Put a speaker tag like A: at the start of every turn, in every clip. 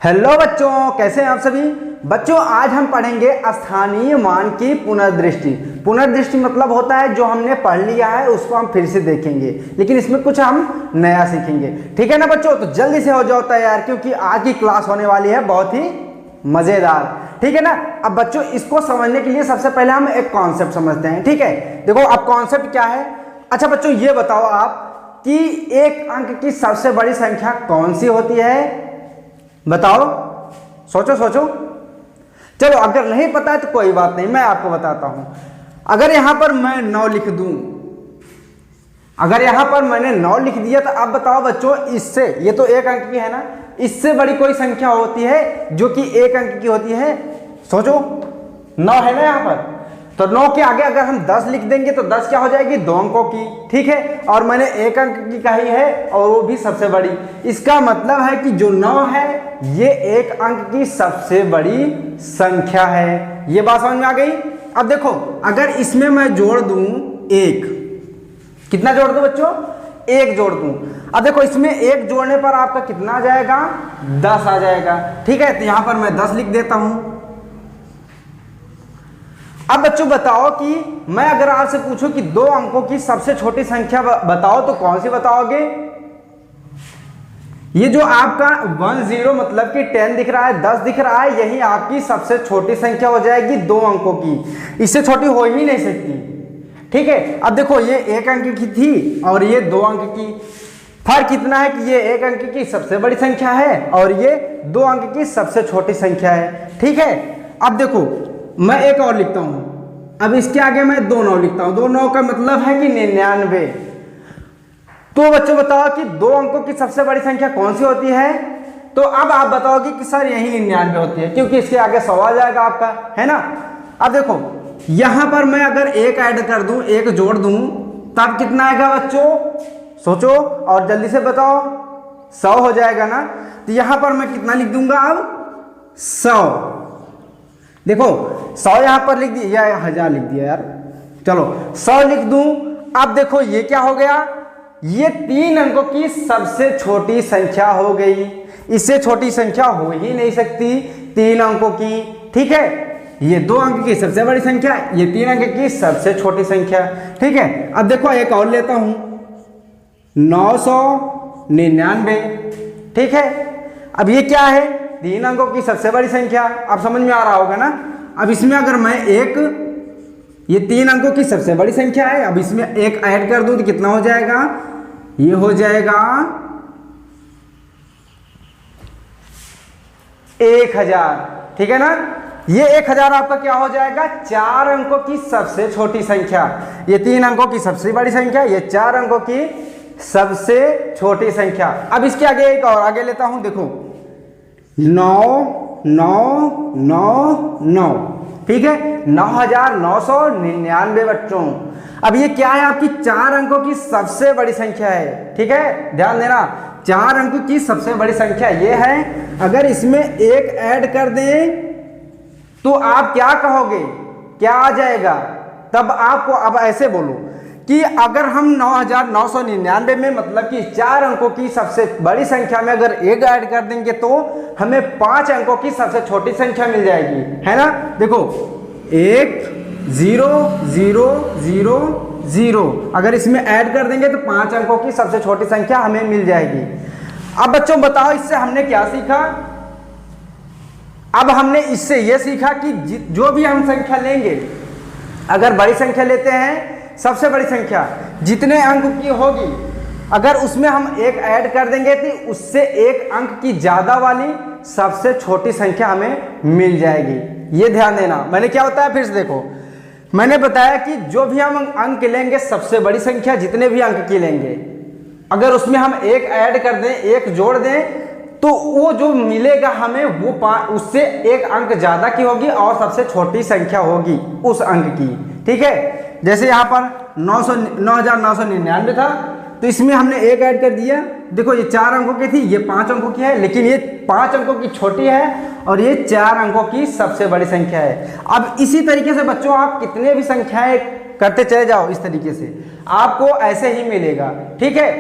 A: Hello बच्चों, कैसे हैं आप सभी बच्चों। आज हम पढ़ेंगे स्थानीय मान की पुनर्दृष्टि। पुनर्दृष्टि मतलब होता है जो हमने पढ़ लिया है उसको हम फिर से देखेंगे, लेकिन इसमें कुछ हम नया सीखेंगे। ठीक है ना बच्चों, तो जल्दी से हो जाओ तैयार, क्योंकि आज की क्लास होने वाली है बहुत ही मजेदार। ठीक है ना। अब बच्चों इसको समझने के लिए सबसे पहले हम एक कॉन्सेप्ट समझते हैं। ठीक है, देखो अब कॉन्सेप्ट क्या है। अच्छा बच्चों ये बताओ आप कि एक अंक की सबसे बड़ी संख्या कौन सी होती है, बताओ, सोचो सोचो। चलो अगर नहीं पता है तो कोई बात नहीं, मैं आपको बताता हूं। अगर यहां पर मैं 9 लिख दूं, अगर यहां पर मैंने 9 लिख दिया तो अब बताओ बच्चों, इससे, ये तो एक अंक की है ना, इससे बड़ी कोई संख्या होती है जो कि एक अंक की होती है? सोचो, 9 है ना यहां पर, तो 9 के आगे अगर हम 10 लिख देंगे तो 10 क्या हो जाएगी? 2 अंकों की। ठीक है, और मैंने एक अंक की कही है और वो भी सबसे बड़ी। इसका मतलब है कि जो 9 है ये एक अंक की सबसे बड़ी संख्या है। ये बात समझ में आ गई। अब देखो अगर इसमें मैं जोड़ दूं 1, कितना जोड़ दूं बच्चों? 1 जोड़ दूं। अब देखो इसमें 1 जोड़ने पर आपका कितना आ जाएगा? 10 आ जाएगा। ठीक है, तो यहां पर मैं 10 लिख देता हूं। अब बच्चों बताओ कि मैं अगर आपसे पूछूं कि 2 अंकों की सबसे छोटी संख्या बताओ तो कौन सी बताओगे? ये जो आपका 10 मतलब कि 10 दिख रहा है, 10 दिख रहा है, यही आपकी सबसे छोटी संख्या हो जाएगी 2 अंकों की। इससे छोटी हो ही नहीं सकती। ठीक है, अब देखो ये 1 अंक की थी और ये 2 अंक की। फर्क कितना है कि ये 1 अंक की सबसे बड़ी संख्या है और ये 2 अंक की सबसे छोटी संख्या है। ठीक है, अब देखो मैं एक और लिखता हूं। अब इसके आगे मैं 2 9 लिखता हूं। 2 9 का मतलब है कि 99। तो बच्चों बताओ कि 2 अंकों की सबसे बड़ी संख्या कौन सी होती है? तो अब आप बताओगे कि सर यही 99 होती है, क्योंकि इसके आगे 100 आ जाएगा आपका, है ना। अब देखो यहां पर मैं अगर 1 ऐड कर दूं, 1 जोड़ दूं, तब कितना आएगा बच्चों? सोचो और जल्दी से बताओ। 100 हो जाएगा ना। तो यहां पर मैं कितना लिख दूंगा अब? 100। देखो 100 यहां पर लिख दिया या 1000 लिख दिया यार, चलो 100 लिख दूं। अब देखो ये क्या हो गया? ये 3 अंकों की सबसे छोटी संख्या हो गई। इससे छोटी संख्या हो ही नहीं सकती 3 अंकों की। ठीक है, ये 2 अंक की सबसे बड़ी संख्या, ये 3 अंक की सबसे छोटी संख्या। ठीक है, अब देखो एक और लेता हूं, 999। ठीक है, अब ये क्या है? 3 अंकों की सबसे बड़ी संख्या। अब समझ में आ रहा होगा ना। अब इसमें अगर मैं ये 3 अंकों की सबसे बड़ी संख्या है, अब इसमें 1 ऐड कर दूं तो कितना हो जाएगा? ये हो जाएगा 1000। ठीक है ना। ये 1000 आपका क्या हो जाएगा? 4 अंकों की सबसे छोटी संख्या। ये 3 अंकों की सबसे बड़ी संख्या, ये 4 अंकों की सबसे छोटी संख्या। अब इसके आगे एक और आगे लेता हूं, देखो 9 9 9 9। ठीक है, 9999 बच्चों। अब ये क्या है? आपकी 4 अंकों की सबसे बड़ी संख्या है। ठीक है, ध्यान देना, 4 अंकों की सबसे बड़ी संख्या ये है। अगर इसमें 1 ऐड कर दें तो आप क्या कहोगे? क्या आ जाएगा? तब आपको अब ऐसे बोलो कि अगर हम 9999 में मतलब कि 4 अंकों की सबसे बड़ी संख्या में अगर 1 ऐड कर देंगे तो हमें 5 अंकों की सबसे छोटी संख्या मिल जाएगी, है ना। देखो 1 0 0 0 0, अगर इसमें ऐड कर देंगे तो 5 अंकों की सबसे छोटी संख्या हमें मिल जाएगी। अब बच्चों बताओ इससे हमने क्या सीखा? अब हमने इससे यह सीखा कि जो भी हम संख्या लेंगे, अगर बड़ी संख्या लेते हैं, सबसे बड़ी संख्या जितने अंक की होगी, अगर उसमें हम 1 ऐड कर देंगे तो उससे 1 अंक की ज्यादा वाली सबसे छोटी संख्या हमें मिल जाएगी। ये ध्यान देना। मैंने क्या बताया फिर से देखो, मैंने बताया कि जो भी हम अंक लेंगे, सबसे बड़ी संख्या जितने भी अंक की लेंगे, अगर उसमें हम 1 ऐड कर दें, 1 जोड़ दें, तो वो जो मिलेगा हमें वो उससे 1 अंक ज्यादा की होगी और सबसे छोटी संख्या होगी उस अंक की। ठीक है, जैसे यहां पर 9999 था, तो इसमें हमने 1 ऐड कर दिया। देखो ये 4 अंकों की थी, ये 5 अंकों की है, लेकिन ये 5 अंकों की छोटी है और ये 4 अंकों की सबसे बड़ी संख्या है। अब इसी तरीके से बच्चों आप कितने भी संख्याएं करते चले जाओ, इस तरीके से आपको ऐसे ही मिलेगा। ठीक है,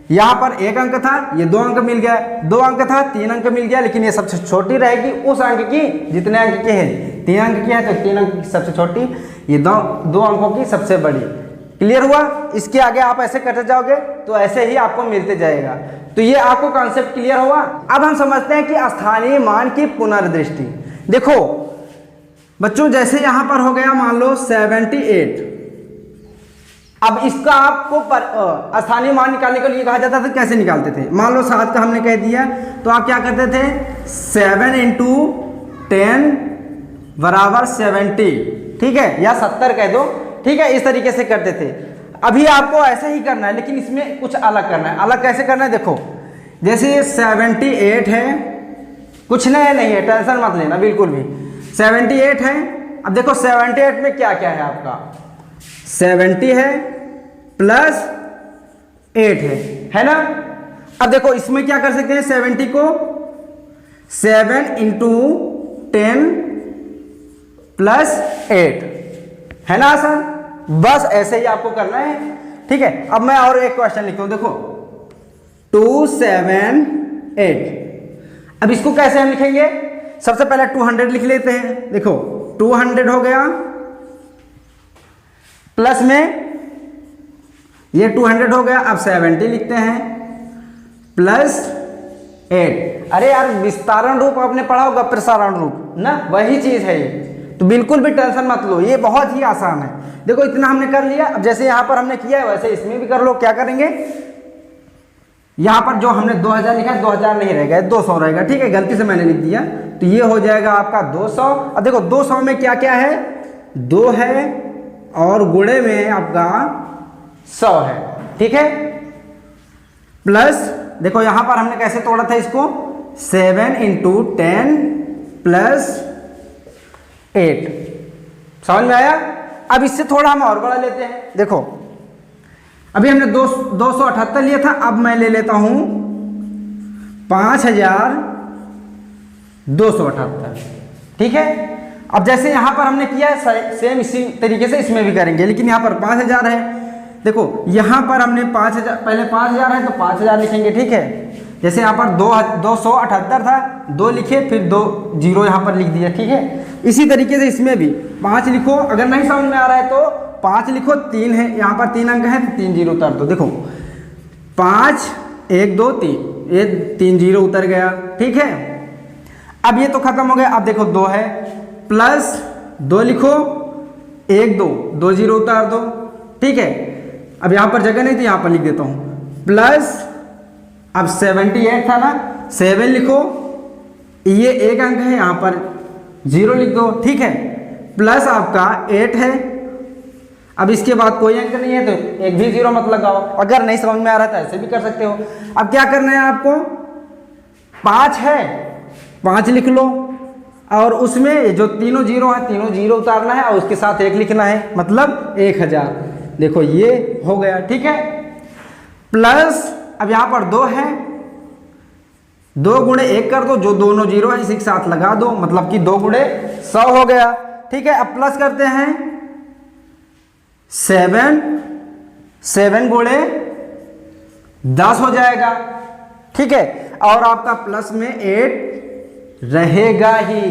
A: यहाँ पर 1 अंक था, ये 2 अंक मिल गया, 2 अंक था 3 अंक मिल गया, लेकिन ये सबसे छोटी रहेगी उस अंक की जितने अंक की है। 3 अंक की है तो 3 अंक की सबसे छोटी, ये 2 अंकों की सबसे बड़ी। क्लियर हुआ? इसके आगे आप ऐसे करते जाओगे तो ऐसे ही आपको मिलते जाएगा। तो ये आपको कॉन्सेप्ट क्लियर हुआ। अब हम समझते हैं कि स्थानीय मान की पुनर्दृष्टि। देखो बच्चों, जैसे यहां पर हो गया मान लो 78, अब इसका आपको स्थानीय मान निकालने के लिए कहा जाता था, कैसे निकालते थे? मान लो 7 का हमने कह दिया तो आप क्या करते थे, 7 × 10 बराबर 70, ठीक है, या 70 कह दो, ठीक है, इस तरीके से करते थे। अभी आपको ऐसा ही करना है, लेकिन इसमें कुछ अलग करना है। अलग कैसे करना है? देखो जैसे ये 78 है, कुछ नया नहीं है, टेंशन मत लेना बिल्कुल भी। 78 है, अब देखो 78 में क्या क्या है आपका, 70 है प्लस 8 है ना। अब देखो इसमें क्या कर सकते हैं, 70 को 7 × 10 प्लस 8 है ना आसान। बस ऐसे ही आपको करना है, ठीक है। अब मैं और एक क्वेश्चन लिखता हूं, देखो 2 7 8। अब इसको कैसे हम लिखेंगे? सबसे पहले 200 लिख लेते हैं। देखो 200 हो गया, प्लस में ये 200 हो गया, अब 70 लिखते हैं प्लस 8। अरे यार विस्तारण रूप आपने पढ़ा होगा, प्रसारण रूप ना, वही चीज है ये, तो बिल्कुल भी टेंशन मत लो, ये बहुत ही आसान है। देखो इतना हमने कर लिया। अब जैसे यहां पर हमने किया है वैसे इसमें भी कर लो। क्या करेंगे, यहां पर जो हमने 2000 लिखा है 2000 नहीं रहेगा, 200 रहेगा, ठीक है, गलती से मैंने लिख दिया, तो ये हो जाएगा आपका 200। अब देखो 200 में क्या क्या है, 2 है और गुणे में आपका 100 है, ठीक है, प्लस देखो यहां पर हमने कैसे तोड़ा था इसको, 7 × 10 प्लस 8। समझ में आया? अब इससे थोड़ा हम और बड़ा लेते हैं। देखो अभी हमने 278 लिया था, अब मैं ले लेता हूं 5278, ठीक है। अब जैसे यहां पर हमने किया है सेम इसी तरीके से इसमें भी करेंगे, लेकिन यहां पर 5000 है। देखो यहां पर हमने 5000, पहले 5000 है तो 5000 लिखेंगे, ठीक है। जैसे यहाँ पर 278 था, 2 लिखे, फिर 2 0 यहाँ पर लिख दिया, ठीक है। इसी तरीके से इसमें भी 5 लिखो, अगर नहीं समझ में आ रहा है तो 5 लिखो, 3 है यहाँ पर 3 अंक है तो 3 0 उतार दो। देखो 5 1 2 3, ये 3 0 उतर गया, ठीक है। अब ये तो खत्म हो गया। अब देखो 2 है, प्लस 2 लिखो, 1 2 2 0 उतार दो, ठीक है। अब यहाँ पर जगह नहीं थी, यहाँ पर लिख देता हूँ, प्लस अब 78 था ना, 7 लिखो, ये 1 अंक है, यहाँ पर 0 लिख दो, ठीक है, प्लस आपका 8 है। अब इसके बाद कोई अंक नहीं है तो एक भी 0 मत लगाओ। अगर नहीं समझ में आ रहा था ऐसे भी कर सकते हो। अब क्या करना है आपको, 5 है, 5 लिख लो, और उसमें जो तीनों 0 है तीनों 0 उतारना है और उसके साथ 1 लिखना है, मतलब 1000। देखो ये हो गया, ठीक है, प्लस अब यहां पर 2 है, 2 गुणे 1 कर दो, जो दोनों 0 है इसी के साथ लगा दो, मतलब कि 2 गुणे 100 हो गया, ठीक है। अब प्लस करते हैं 7 गुणे 10 हो जाएगा, ठीक है, और आपका प्लस में 8 रहेगा ही।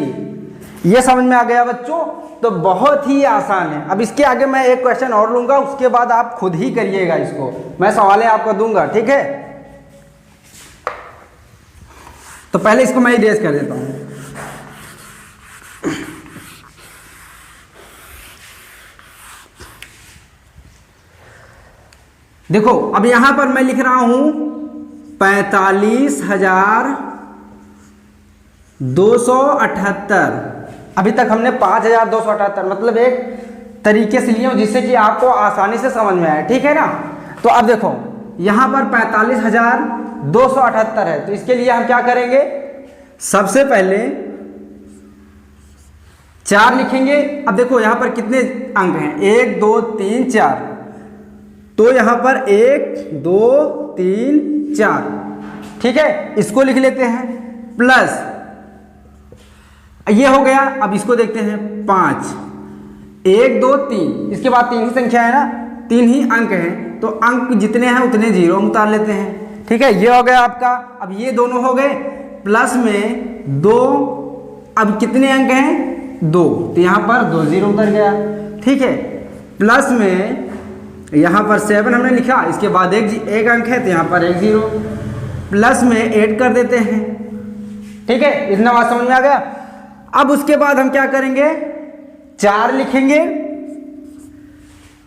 A: ये समझ में आ गया बच्चों? तो बहुत ही आसान है। अब इसके आगे मैं एक क्वेश्चन और लूंगा, उसके बाद आप खुद ही करिएगा इसको, मैं सवालें आपको दूंगा, ठीक है। तो पहले इसको मैं इरेज कर देता हूं। देखो अब यहां पर मैं लिख रहा हूं 45,278। अभी तक हमने 5278 मतलब एक तरीके से लिए जिससे कि आपको आसानी से समझ में आए, ठीक है ना। तो अब देखो यहां पर 45,278 है, तो इसके लिए हम क्या करेंगे, सबसे पहले 4 लिखेंगे। अब देखो यहां पर कितने अंक हैं, 1 2 3 4, तो यहां पर 1 2 3 4, ठीक है, इसको लिख लेते हैं, प्लस ये हो गया। अब इसको देखते हैं 5 1 2 3, इसके बाद 3 ही संख्या है ना, 3 ही अंक हैं, तो अंक जितने हैं उतने 0 उतार लेते हैं, ठीक है, ये हो गया आपका। अब ये दोनों हो गए, प्लस में 2, अब कितने अंक हैं 2, तो यहाँ पर 2 जीरो उतर गया, ठीक है। प्लस में यहाँ पर 7 हमने लिखा, इसके बाद एक अंक है तो यहाँ पर 1 जीरो, प्लस में 8 कर देते हैं, ठीक है। इतना बात समझ में आ गया। अब उसके बाद हम क्या करेंगे, 4 लिखेंगे,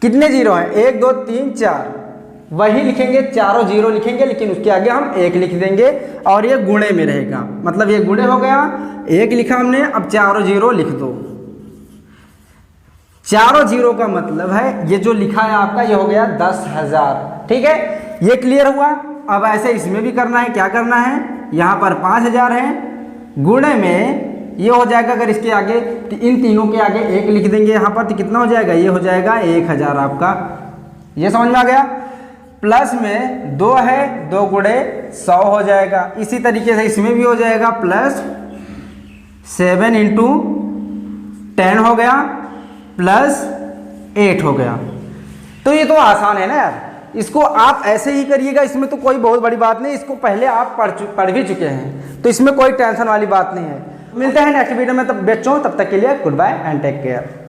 A: कितने जीरो हैं 1 2 3 4, वही लिखेंगे, चारों जीरो लिखेंगे, लेकिन उसके आगे हम 1 लिख देंगे और ये गुणे में रहेगा, मतलब ये गुणे हो गया, 1 लिखा हमने, अब चारों जीरो लिख दो। चारों जीरो का मतलब है ये जो लिखा है आपका, ये हो गया 10,000, ठीक है। ये क्लियर हुआ। अब ऐसे इसमें भी करना है, क्या करना है, यहाँ पर 5,000 है, गुणे में ये हो जाएगा, अगर इसके आगे इन तीनों के आगे 1 लिख देंगे यहाँ पर, तो कितना हो जाएगा, ये हो जाएगा 1,000 आपका, ये समझ में आ गया। प्लस में 2 है, 2 गुणे 100 हो जाएगा। इसी तरीके से इसमें भी हो जाएगा, प्लस 7 इंटू 10 हो गया, प्लस 8 हो गया। तो ये तो आसान है ना यार, इसको आप ऐसे ही करिएगा, इसमें तो कोई बहुत बड़ी बात नहीं, इसको पहले आप पढ़ भी चुके हैं, तो इसमें कोई टेंशन वाली बात नहीं है। मिलते हैं नेक्स्ट वीडियो में तब बच्चों, तब तक के लिए good bye and take care.